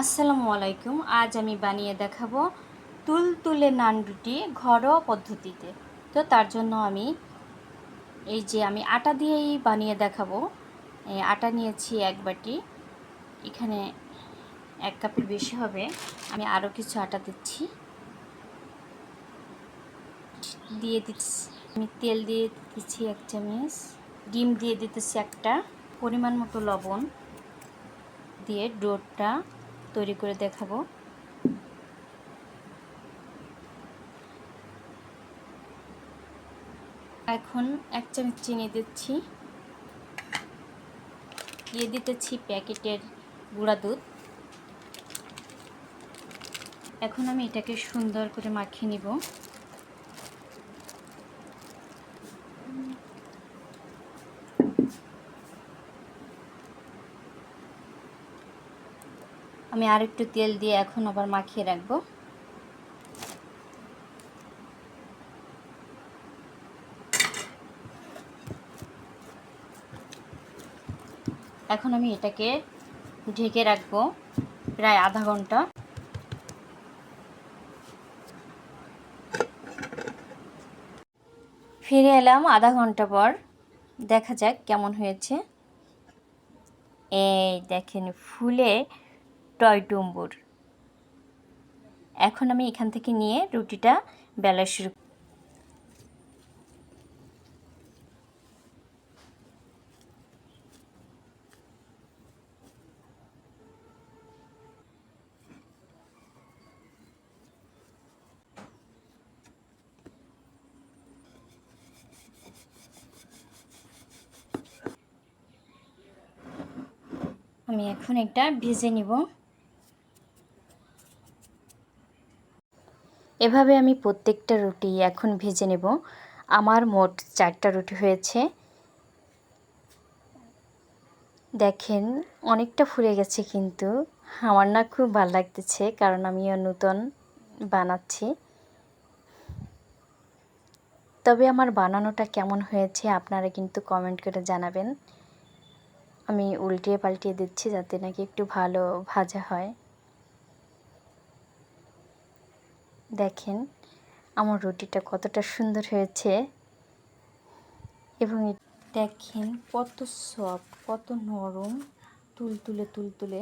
আসসালামু আলাইকুম। আজ আমি বানিয়ে দেখাবো তুলতুলে নান রুটি ঘরোয়া পদ্ধতিতে। তো তার জন্য আমি আমি আটা দিয়েই বানিয়ে দেখাবো। আটা নিয়েছি 1 বাটি, এখানে 1 কাপের বেশি হবে। আমি আরও কিছু আটা দিচ্ছি, আমি তেল দিয়ে দিচ্ছি 1 চামচ, ডিম দিয়ে দিতেছি 1টা, পরিমাণ মতো লবণ দিয়ে ডোটা তৈরি করে দেখাবো। এখন 1 চামচ চিনি দিচ্ছি, দিয়ে দিতেছি প্যাকেটের গুঁড়া দুধ। এখন আমি এটাকে সুন্দর করে মাখিয়ে নিব। আমি আর একটু তেল দিয়ে এখন আবার মাখিয়ে রাখবো। এখন আমি এটাকে ঢেকে রাখবো প্রায় আধা ঘন্টা। ফিরে এলাম আধা ঘন্টা পর, দেখা যাক কেমন হয়েছে। এই দেখেন, ফুলে টইটুম্বুর। এখন আমি এখান থেকে নিয়ে রুটিটা বেলা শুরু। আমি এখন একটা ভেজে নিব। এভাবে আমি প্রত্যেকটা রুটি এখন ভেজে নেব। আমার মোট 4টা রুটি হয়েছে। দেখেন অনেকটা ফুলে গেছে, কিন্তু আমার না খুব ভালো লাগতেছে, কারণ আমিও নতুন বানাচ্ছি। তবে আমার বানানোটা কেমন হয়েছে আপনারা কিন্তু কমেন্ট করে জানাবেন। আমি উল্টিয়ে পাল্টিয়ে দিচ্ছি যাতে নাকি একটু ভালো ভাজা হয়। দেখেন আমার রুটিটা কতটা সুন্দর হয়েছে, এবং দেখেন কত সফট, কত নরম, তুলতুলে তুলতুলে।